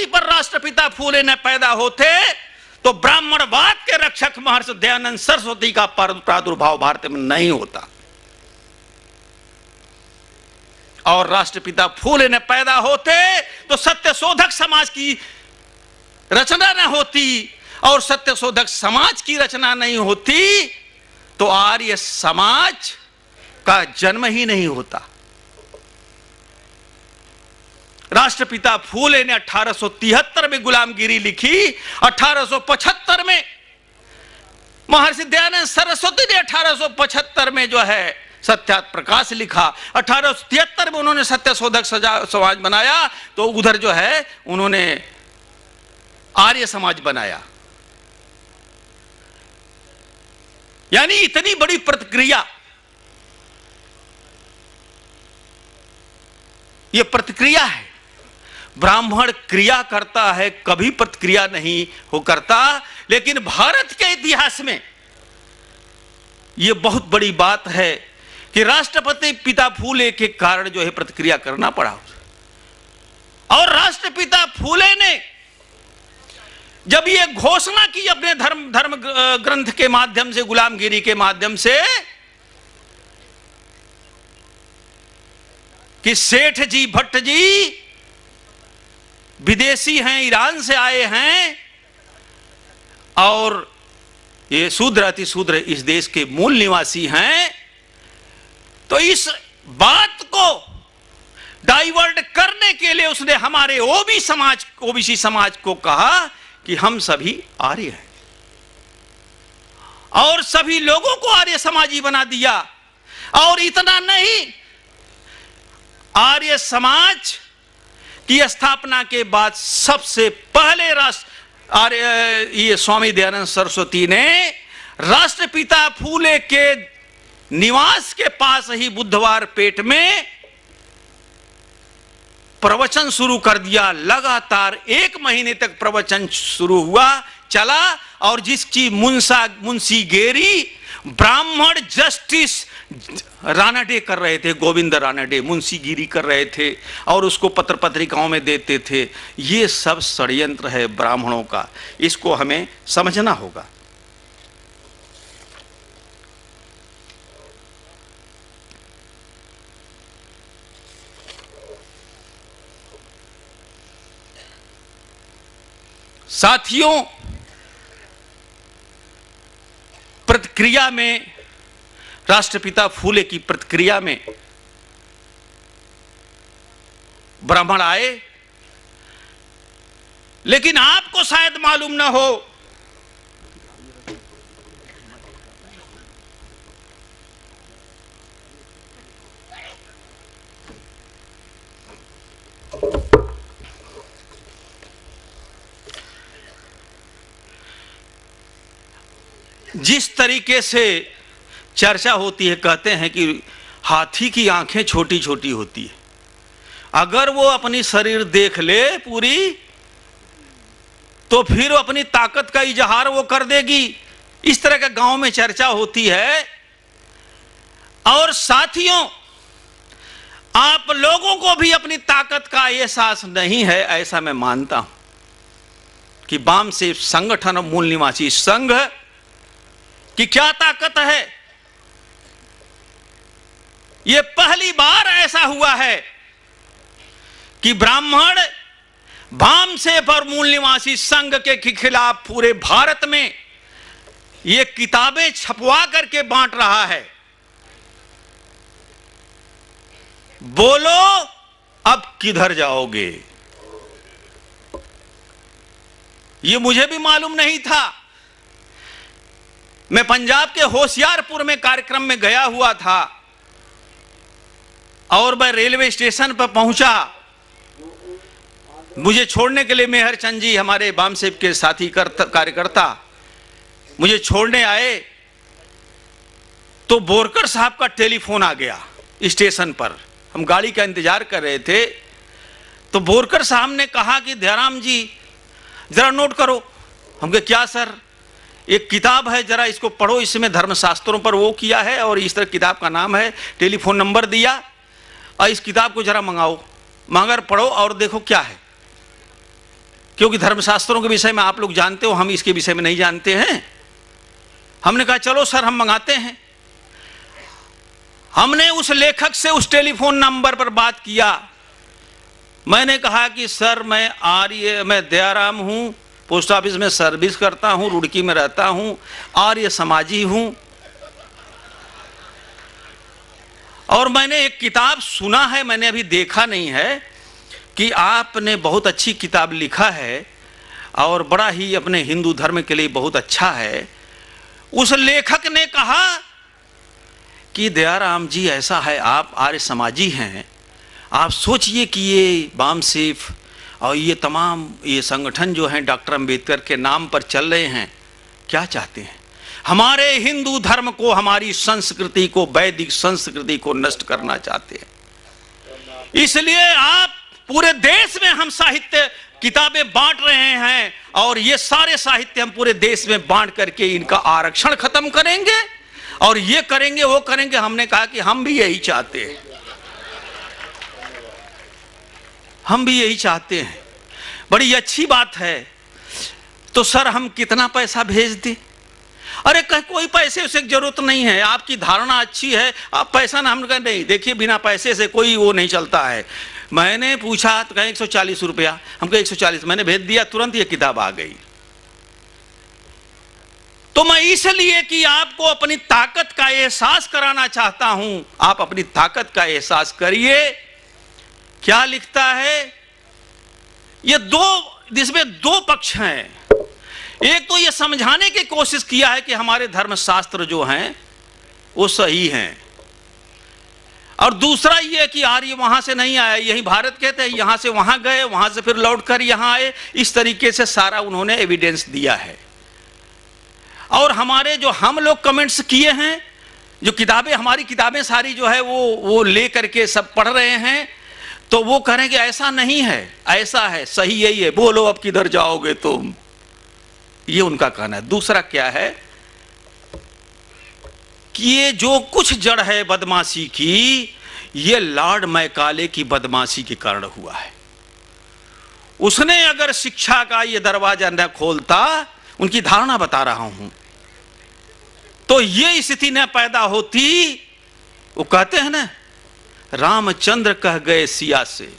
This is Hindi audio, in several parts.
धरती पर राष्ट्रपिता फूले न पैदा होते तो ब्राह्मणवाद के रक्षक महर्षि दयानंद सरस्वती का प्रादुर्भाव भारत में नहीं होता, और राष्ट्रपिता फूले न पैदा होते तो सत्यशोधक समाज की रचना न होती, और सत्यशोधक समाज की रचना नहीं होती तो आर्य समाज का जन्म ही नहीं होता। राष्ट्रपिता फूले ने 1873 में गुलामगिरी लिखी, 1875 में महर्षि दयानंद सरस्वती ने 1875 में जो है सत्यार्थ प्रकाश लिखा, 1873 में उन्होंने सत्यशोधक समाज बनाया, तो उधर जो है उन्होंने आर्य समाज बनाया। यानी इतनी बड़ी प्रतिक्रिया, यह प्रतिक्रिया है। ब्राह्मण क्रिया करता है, कभी प्रतिक्रिया नहीं हो करता, लेकिन भारत के इतिहास में यह बहुत बड़ी बात है कि राष्ट्रपति पिता फूले के कारण जो है प्रतिक्रिया करना पड़ा। और राष्ट्रपिता फूले ने जब ये घोषणा की अपने धर्म ग्रंथ के माध्यम से, गुलामगिरी के माध्यम से, कि सेठ जी भट्ट जी विदेशी हैं, ईरान से आए हैं, और ये शूद्र अति शूद्र इस देश के मूल निवासी हैं, तो इस बात को डाइवर्ट करने के लिए उसने हमारे ओबीसी समाज को कहा कि हम सभी आर्य हैं, और सभी लोगों को आर्य समाजी बना दिया। और इतना नहीं, आर्य समाज की स्थापना के बाद सबसे पहले ये स्वामी दयानंद सरस्वती ने राष्ट्रपिता फूले के निवास के पास ही बुधवार पेट में प्रवचन शुरू कर दिया। लगातार 1 महीने तक प्रवचन शुरू हुआ, चला, और जिसकी मुंशी गेरी ब्राह्मण जस्टिस रानडे कर रहे थे, गोविंद रानडे मुंशीगिरी कर रहे थे, और उसको पत्र पत्रिकाओं में देते थे। ये सब षड्यंत्र है ब्राह्मणों का, इसको हमें समझना होगा। साथियों, प्रतिक्रिया में, राष्ट्रपिता फूले की प्रतिक्रिया में ब्राह्मण आए, लेकिन आपको शायद मालूम ना हो, जिस तरीके से चर्चा होती है, कहते हैं कि हाथी की आंखें छोटी छोटी होती है, अगर वो अपनी शरीर देख ले पूरी तो फिर वो अपनी ताकत का इजहार वो कर देगी। इस तरह का गांव में चर्चा होती है। और साथियों, आप लोगों को भी अपनी ताकत का एहसास नहीं है, ऐसा मैं मानता हूं कि वाम से संगठन और मूल निवासी संघ की क्या ताकत है। यह पहली बार ऐसा हुआ है कि ब्राह्मण वामसेप और मूल निवासी संघ के खिलाफ पूरे भारत में ये किताबें छपवा करके बांट रहा है। बोलो अब किधर जाओगे, ये मुझे भी मालूम नहीं था। मैं पंजाब के होशियारपुर में कार्यक्रम में गया हुआ था, और मैं रेलवे स्टेशन पर पहुंचा। मुझे छोड़ने के लिए मेहर चंद जी, हमारे वामसेप के साथी कार्यकर्ता, मुझे छोड़ने आए तो बोरकर साहब का टेलीफोन आ गया स्टेशन पर। हम गाड़ी का इंतजार कर रहे थे, तो बोरकर साहब ने कहा कि दयाराम जी जरा नोट करो। हम कहे क्या सर? एक किताब है, जरा इसको पढ़ो, इसमें धर्मशास्त्रों पर वो किया है, और इस तरह किताब का नाम है, टेलीफोन नंबर दिया, और इस किताब को जरा मंगाओ, मगर पढ़ो और देखो क्या है। क्योंकि धर्मशास्त्रों के विषय में आप लोग जानते हो, हम इसके विषय में नहीं जानते हैं। हमने कहा चलो सर हम मंगाते हैं। हमने उस लेखक से उस टेलीफोन नंबर पर बात किया। मैंने कहा कि सर मैं दयाराम हूं, पोस्ट ऑफिस में सर्विस करता हूं, रुड़की में रहता हूं, आर्य समाजी हूं, और मैंने एक किताब सुना है, मैंने अभी देखा नहीं है, कि आपने बहुत अच्छी किताब लिखा है और बड़ा ही अपने हिंदू धर्म के लिए बहुत अच्छा है। उस लेखक ने कहा कि दयाराम जी ऐसा है, आप आर्य समाजी हैं, आप सोचिए कि ये बामसेफ और ये तमाम ये संगठन जो हैं डॉक्टर अंबेडकर के नाम पर चल रहे हैं, क्या चाहते हैं? हमारे हिंदू धर्म को, हमारी संस्कृति को, वैदिक संस्कृति को नष्ट करना चाहते हैं। इसलिए आप पूरे देश में हम साहित्य किताबें बांट रहे हैं और ये सारे साहित्य हम पूरे देश में बांट करके इनका आरक्षण खत्म करेंगे और ये करेंगे वो करेंगे। हमने कहा कि हम भी यही चाहते हैं, हम भी यही चाहते हैं। बड़ी अच्छी बात है। तो सर हम कितना पैसा भेज दें? अरे कोई पैसे से जरूरत नहीं है, आपकी धारणा अच्छी है, आप पैसा ना, हम कहा नहीं, देखिए बिना पैसे से कोई वो नहीं चलता है। मैंने पूछा तो कहा 140 रुपया, हम कहा 140, मैंने भेज दिया, तुरंत ये किताब आ गई। तो मैं इसलिए कि आपको अपनी ताकत का एहसास कराना चाहता हूं, आप अपनी ताकत का एहसास करिए। क्या लिखता है ये इसमें दो पक्ष हैं। एक तो ये समझाने की कोशिश किया है कि हमारे धर्मशास्त्र जो हैं वो सही हैं, और दूसरा ये कि आर्य वहां से नहीं आया, यही भारत के थे, यहां से वहां गए, वहां से फिर लौटकर यहां आए, इस तरीके से सारा उन्होंने एविडेंस दिया है। और हमारे जो हम लोग कमेंट्स किए हैं, जो किताबें, हमारी किताबें सारी जो है वो ले करके सब पढ़ रहे हैं, तो वो करेंगे ऐसा नहीं है, ऐसा है, सही यही है, बोलो अब किधर जाओगे तुम, ये उनका कहना है। दूसरा क्या है कि ये जो कुछ जड़ है बदमाशी की, ये लॉर्ड मैकाले की बदमाशी के कारण हुआ है। उसने अगर शिक्षा का ये दरवाजा न खोलता, उनकी धारणा बता रहा हूं, तो ये स्थिति न पैदा होती। वो कहते हैं ना, रामचंद्र कह गए सिया से,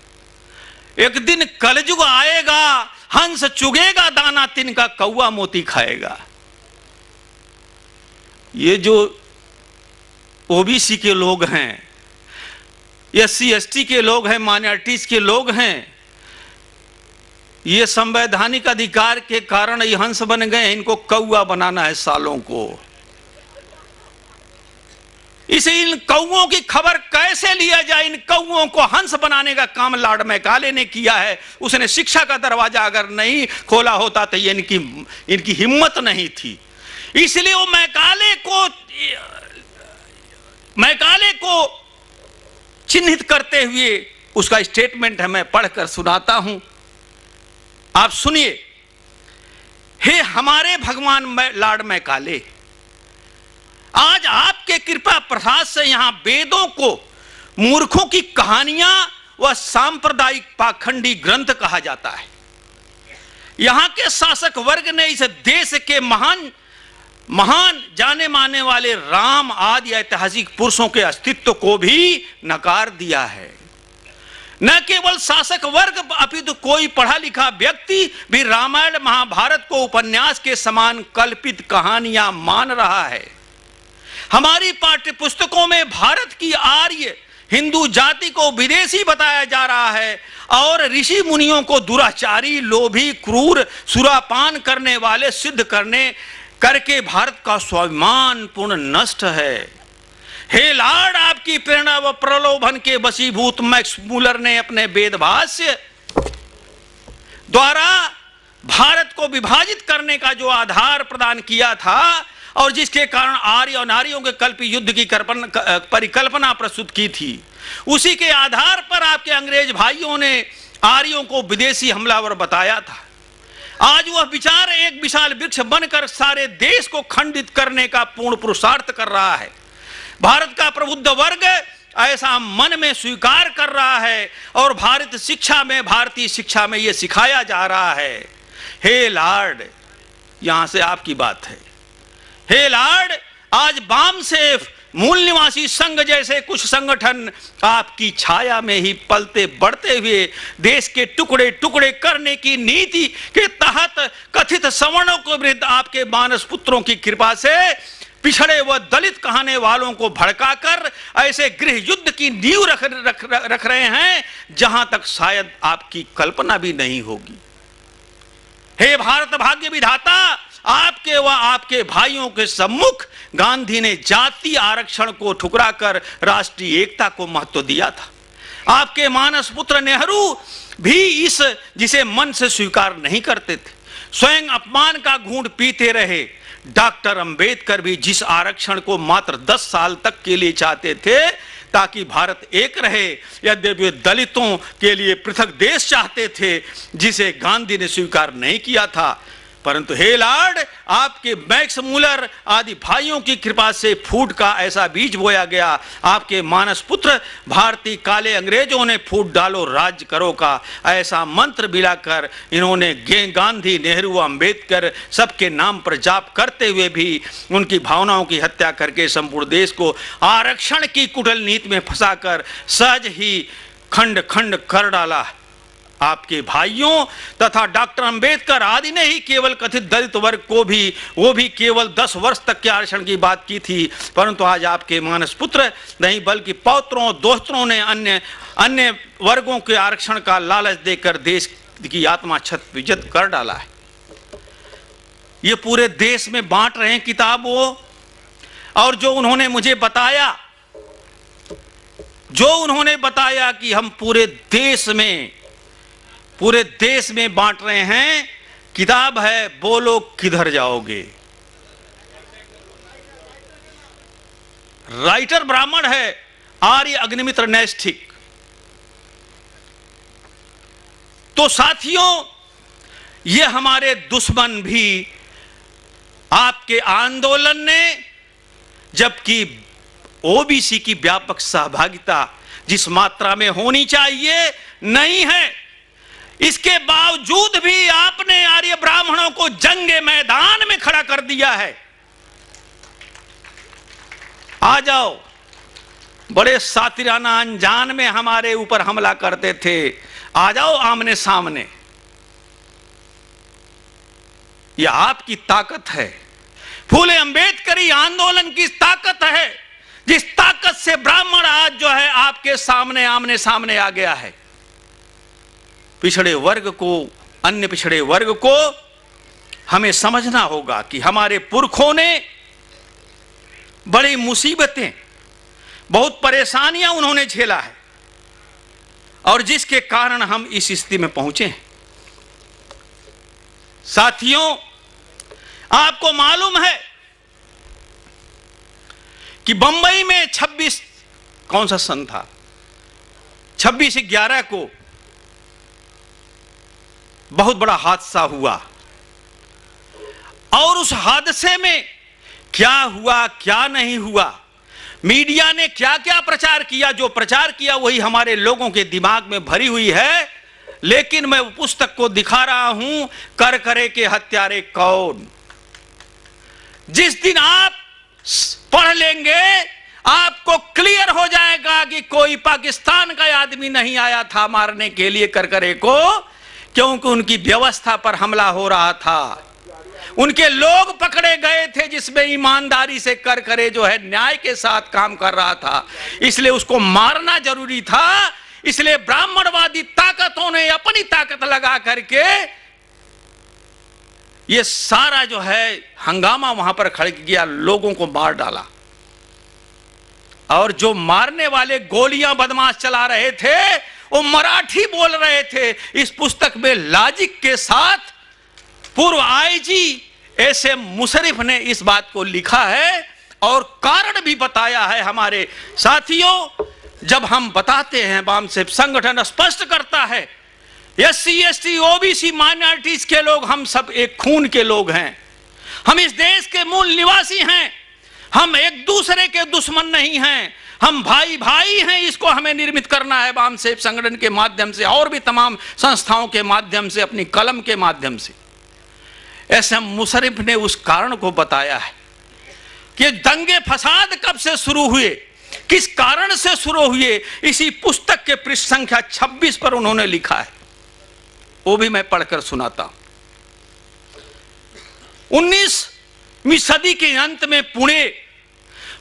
एक दिन कलयुग आएगा, हंस चुगेगा दाना तिनका, कौवा मोती खाएगा। ये जो ओबीसी के लोग हैं, एससी एसटी के लोग हैं, माइनॉरिटीज के लोग हैं, ये संवैधानिक अधिकार के कारण ये हंस बन गए, इनको कौवा बनाना है सालों को। इसे इन कौओं की खबर कैसे लिया जाए, इन कौओं को हंस बनाने का काम लॉर्ड मैकाले ने किया है। उसने शिक्षा का दरवाजा अगर नहीं खोला होता तो ये इनकी हिम्मत नहीं थी। इसलिए वो मैकाले को चिन्हित करते हुए उसका स्टेटमेंट है, मैं पढ़कर सुनाता हूं, आप सुनिए। हे हमारे भगवान लॉर्ड मैकाले, आज आपके कृपा प्रसाद से यहां वेदों को मूर्खों की कहानियां व सांप्रदायिक पाखंडी ग्रंथ कहा जाता है। यहां के शासक वर्ग ने इस देश के महान जाने माने वाले राम आदि ऐतिहासिक पुरुषों के अस्तित्व को भी नकार दिया है। न केवल शासक वर्ग अपितु कोई पढ़ा लिखा व्यक्ति भी रामायण महाभारत को उपन्यास के समान कल्पित कहानियां मान रहा है। हमारी पाठ्य पुस्तकों में भारत की आर्य हिंदू जाति को विदेशी बताया जा रहा है और ऋषि मुनियों को दुराचारी, लोभी, क्रूर, सुरापान करने वाले सिद्ध करके भारत का स्वाभिमान पूर्ण नष्ट है। हे लॉर्ड, आपकी प्रेरणा व प्रलोभन के वशीभूत मैक्स मूलर ने अपने वेदभाष्य द्वारा भारत को विभाजित करने का जो आधार प्रदान किया था और जिसके कारण आर्य और नारियों के कल्पी युद्ध की परिकल्पना प्रस्तुत की थी, उसी के आधार पर आपके अंग्रेज भाइयों ने आर्यों को विदेशी हमलावर बताया था। आज वह विचार एक विशाल वृक्ष बनकर सारे देश को खंडित करने का पूर्ण पुरुषार्थ कर रहा है। भारत का प्रबुद्ध वर्ग ऐसा मन में स्वीकार कर रहा है और भारतीय शिक्षा में यह सिखाया जा रहा है। हे लॉर्ड, यहां से आपकी बात है। हे लॉर्ड, आज बामसेफ, मूल निवासी संघ जैसे कुछ संगठन आपकी छाया में ही पलते बढ़ते हुए देश के टुकड़े टुकड़े करने की नीति के तहत कथित सवर्णों के विरुद्ध आपके मानस पुत्रों की कृपा से पिछड़े व दलित कहने वालों को भड़काकर ऐसे गृह युद्ध की नींव रख रहे हैं जहां तक शायद आपकी कल्पना भी नहीं होगी। हे भारत भाग्य विधाता, आपके व आपके भाइयों के सम्मुख गांधी ने जाति आरक्षण को ठुकराकर राष्ट्रीय एकता को महत्व दिया था। आपके मानस पुत्र नेहरू भी इस जिसे मन से स्वीकार नहीं करते थे, स्वयं अपमान का घूंट पीते रहे। डॉक्टर अंबेडकर भी जिस आरक्षण को मात्र 10 साल तक के लिए चाहते थे ताकि भारत एक रहे, यद्यपि दलितों के लिए पृथक देश चाहते थे जिसे गांधी ने स्वीकार नहीं किया था। परंतु हे लॉर्ड, आपके मैक्स मूलर आदि भाइयों की कृपा से फूट का ऐसा बीज बोया गया। आपके मानस पुत्र भारतीय काले अंग्रेजों ने फूट डालो राज्य करो का ऐसा मंत्र बिलाकर इन्होंने गांधी, नेहरू, अंबेडकर सबके नाम पर जाप करते हुए भी उनकी भावनाओं की हत्या करके संपूर्ण देश को आरक्षण की कुटिल नीति में फंसाकर सहज ही खंड खंड कर डाला। आपके भाइयों तथा डॉक्टर अंबेडकर आदि ने ही केवल कथित दलित वर्ग को भी, वो भी केवल 10 वर्ष तक के आरक्षण की बात की थी। परंतु आज आपके मानस पुत्र नहीं बल्कि पौत्रों दोस्तों ने अन्य वर्गों के आरक्षण का लालच देकर देश की आत्मा छत विजत कर डाला है। ये पूरे देश में बांट रहे हैं किताबों। और जो उन्होंने मुझे बताया कि हम पूरे देश में बांट रहे हैं, किताब है बोलो किधर जाओगे। राइटर ब्राह्मण है आर्य अग्निमित्र नैष्ठिक। तो साथियों, ये हमारे दुश्मन भी आपके आंदोलन ने, जबकि ओबीसी की व्यापक सहभागिता जिस मात्रा में होनी चाहिए नहीं है, इसके बावजूद भी आपने आर्य ब्राह्मणों को जंगे मैदान में खड़ा कर दिया है। आ जाओ, बड़े सातिराना अनजान में हमारे ऊपर हमला करते थे, आ जाओ आमने सामने। यह आपकी ताकत है, फूले अंबेडकरी आंदोलन की ताकत है, जिस ताकत से ब्राह्मण आज जो है आपके सामने आमने सामने आ गया है। पिछड़े वर्ग को, अन्य पिछड़े वर्ग को हमें समझना होगा कि हमारे पुरखों ने बड़ी मुसीबतें, बहुत परेशानियां उन्होंने झेला है और जिसके कारण हम इस स्थिति में पहुंचे हैं। साथियों, आपको मालूम है कि बंबई में 26 कौन सा सन था, 26/11 को बहुत बड़ा हादसा हुआ और उस हादसे में क्या हुआ क्या नहीं हुआ, मीडिया ने क्या क्या प्रचार किया, जो प्रचार किया वही हमारे लोगों के दिमाग में भरी हुई है। लेकिन मैं पुस्तक को दिखा रहा हूं, कर करे के हत्यारे कौन। जिस दिन आप पढ़ लेंगे आपको क्लियर हो जाएगा कि कोई पाकिस्तान का आदमी नहीं आया था मारने के लिए करकरे को, क्योंकि उनकी व्यवस्था पर हमला हो रहा था, उनके लोग पकड़े गए थे जिसमें ईमानदारी से करकरे जो है न्याय के साथ काम कर रहा था, इसलिए उसको मारना जरूरी था। इसलिए ब्राह्मणवादी ताकतों ने अपनी ताकत लगा करके ये सारा जो है हंगामा वहां पर खड़ गया, लोगों को मार डाला। और जो मारने वाले गोलियां बदमाश चला रहे थे वो मराठी बोल रहे थे। इस पुस्तक में लॉजिक के साथ पूर्व आईजी एसएम मुशर्रफ ने इस बात को लिखा है और कारण भी बताया है। हमारे साथियों, जब हम बताते हैं, बामसेफ संगठन स्पष्ट करता है, एससी एसटी ओबीसी माइनॉरिटीज के लोग हम सब एक खून के लोग हैं, हम इस देश के मूल निवासी हैं, हम एक दूसरे के दुश्मन नहीं हैं। हम भाई भाई हैं, इसको हमें निर्मित करना है वामसेफ संगठन के माध्यम से और भी तमाम संस्थाओं के माध्यम से, अपनी कलम के माध्यम से। ऐसे मुशर्रफ ने उस कारण को बताया है कि दंगे फसाद कब से शुरू हुए, किस कारण से शुरू हुए, इसी पुस्तक के पृष्ठ संख्या 26 पर उन्होंने लिखा है। वो भी मैं पढ़कर सुनाता हूं। 19वीं सदी के अंत में पुणे,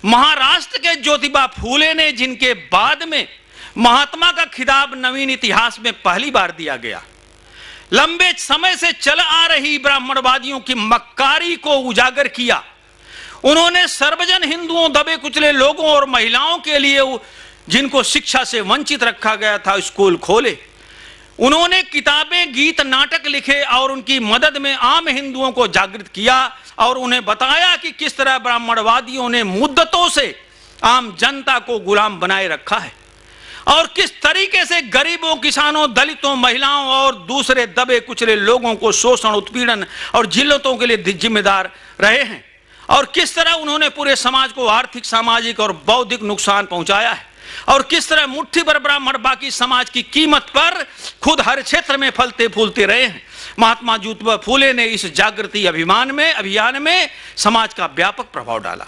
महाराष्ट्र के ज्योतिबा फूले ने, जिनके बाद में महात्मा का खिताब नवीन इतिहास में पहली बार दिया गया, लंबे समय से चल आ रही ब्राह्मणवादियों की मक्कारी को उजागर किया। उन्होंने सर्वजन हिंदुओं, दबे कुचले लोगों और महिलाओं के लिए जिनको शिक्षा से वंचित रखा गया था स्कूल खोले। उन्होंने किताबें, गीत, नाटक लिखे और उनकी मदद में आम हिंदुओं को जागृत किया और उन्हें बताया कि किस तरह ब्राह्मणवादियों ने मुद्दतों से आम जनता को गुलाम बनाए रखा है और किस तरीके से गरीबों, किसानों, दलितों, महिलाओं और दूसरे दबे कुचले लोगों को शोषण, उत्पीड़न और जिल्लतों के लिए जिम्मेदार रहे हैं और किस तरह उन्होंने पूरे समाज को आर्थिक, सामाजिक और बौद्धिक नुकसान पहुंचाया है और किस तरह मुट्ठी भर ब्राह्मण बाकी समाज की कीमत पर खुद हर क्षेत्र में फलते फूलते रहे हैं। महात्मा ज्योतिबा फूले ने इस जागृति अभियान में समाज का व्यापक प्रभाव डाला।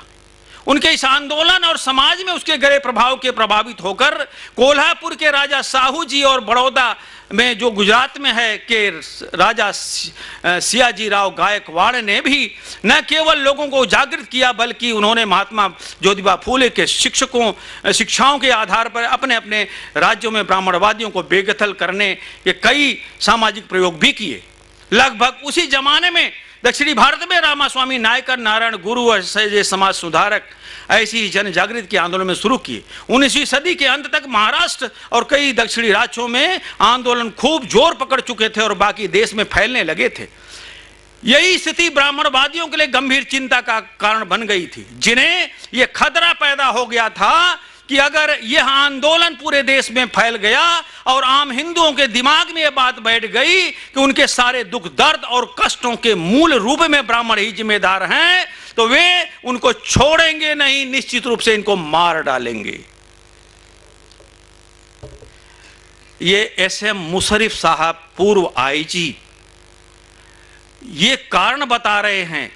उनके इस आंदोलन और समाज में उसके गहरे प्रभाव के प्रभावित होकर कोल्हापुर के राजा साहू जी और बड़ौदा में जो गुजरात में है के राजा सियाजी राव गायकवाड़ ने भी न केवल लोगों को जागृत किया बल्कि उन्होंने महात्मा ज्योतिबा फूले के शिक्षाओं के आधार पर अपने अपने राज्यों में ब्राह्मणवादियों को बेदखल करने के कई सामाजिक प्रयोग भी किए। लगभग उसी जमाने में दक्षिणी भारत में रामास्वामी नायकर, नारायण गुरु और समाज सुधारक ऐसी ही जन जागृति के आंदोलन में शुरू किए। 19वीं सदी के अंत तक महाराष्ट्र और कई दक्षिणी राज्यों में आंदोलन खूब जोर पकड़ चुके थे और बाकी देश में फैलने लगे थे। यही स्थिति ब्राह्मणवादियों के लिए गंभीर चिंता का कारण बन गई थी, जिन्हें यह खतरा पैदा हो गया था कि अगर यह आंदोलन पूरे देश में फैल गया और आम हिंदुओं के दिमाग में यह बात बैठ गई कि उनके सारे दुख, दर्द और कष्टों के मूल रूप में ब्राह्मण ही जिम्मेदार हैं, तो वे उनको छोड़ेंगे नहीं, निश्चित रूप से इनको मार डालेंगे। ये एसएम मुशर्रफ साहब, पूर्व आईजी, ये कारण बता रहे हैं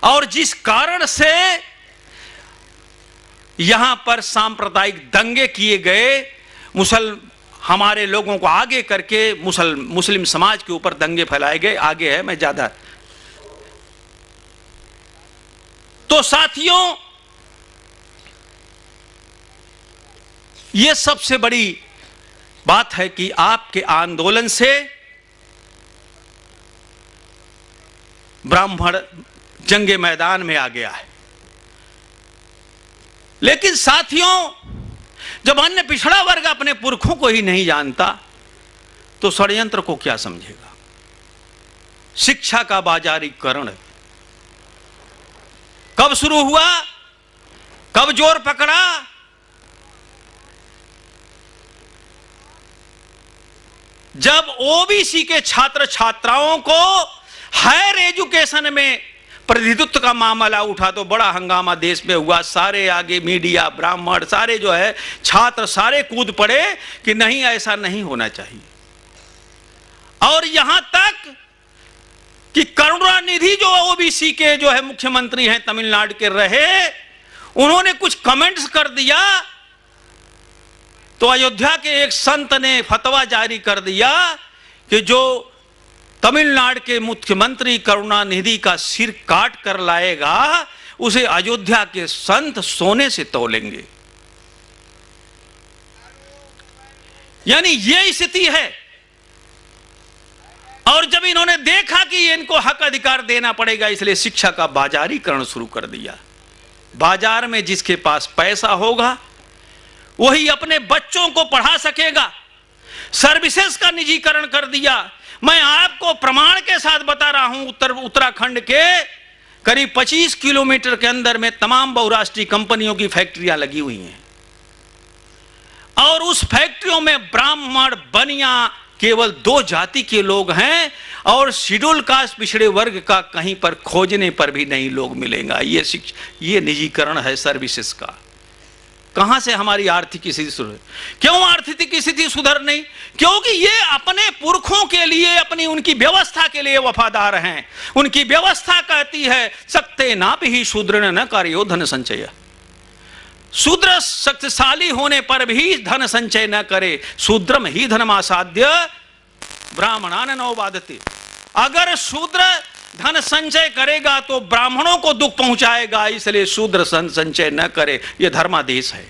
और जिस कारण से यहां पर सांप्रदायिक दंगे किए गए, हमारे लोगों को आगे करके मुस्लिम समाज के ऊपर दंगे फैलाए गए। आगे है, मैं ज्यादा। तो साथियों, यह सबसे बड़ी बात है कि आपके आंदोलन से ब्राह्मण जंगे मैदान में आ गया है। लेकिन साथियों, जब अन्य पिछड़ा वर्ग अपने पुरखों को ही नहीं जानता तो षड्यंत्र को क्या समझेगा। शिक्षा का बाजारीकरण कब शुरू हुआ, कब जोर पकड़ा? जब ओबीसी के छात्र छात्राओं को हायर एजुकेशन में प्रतिनिधित्व का मामला उठा तो बड़ा हंगामा देश में हुआ। सारे आगे मीडिया, ब्राह्मण, सारे जो है छात्र सारे कूद पड़े कि नहीं, ऐसा नहीं होना चाहिए। और यहां तक कि करुणानिधि जो ओबीसी के जो है मुख्यमंत्री हैं तमिलनाडु के रहे, उन्होंने कुछ कमेंट्स कर दिया तो अयोध्या के एक संत ने फतवा जारी कर दिया कि जो तमिलनाडु के मुख्यमंत्री करुणानिधि का सिर काट कर लाएगा उसे अयोध्या के संत सोने से तौलेंगे। यानी यह स्थिति है। और जब इन्होंने देखा कि इनको हक अधिकार देना पड़ेगा, इसलिए शिक्षा का बाजारीकरण शुरू कर दिया। बाजार में जिसके पास पैसा होगा वही अपने बच्चों को पढ़ा सकेगा। सर्विसेज का निजीकरण कर दिया। मैं आपको प्रमाण के साथ बता रहा हूं, उत्तराखंड के करीब 25 किलोमीटर के अंदर में तमाम बहुराष्ट्रीय कंपनियों की फैक्ट्रियां लगी हुई हैं और उस फैक्ट्रियों में ब्राह्मण, बनिया केवल 2 जाति के लोग हैं और शेड्यूल कास्ट, पिछड़े वर्ग का कहीं पर खोजने पर भी नहीं लोग मिलेगा। ये निजीकरण है सर्विसेज का। कहां से हमारी आर्थिक स्थिति सुधरे? क्यों आर्थिक स्थिति सुधर नहीं? क्योंकि ये अपने पुरखों के लिए, अपनी उनकी व्यवस्था के लिए वफादार हैं। उनकी व्यवस्था कहती है सक्ते नापि ही शूद्र न कार्यो धन संचय। शूद्र शक्तिशाली होने पर भी धन संचय न करे, शूद्रम ही धनमासाद्य ब्राह्मणान नौ बाधते। अगर शूद्र धन संचय करेगा तो ब्राह्मणों को दुख पहुंचाएगा, इसलिए शूद्र संचय न करे, यह धर्मादेश है।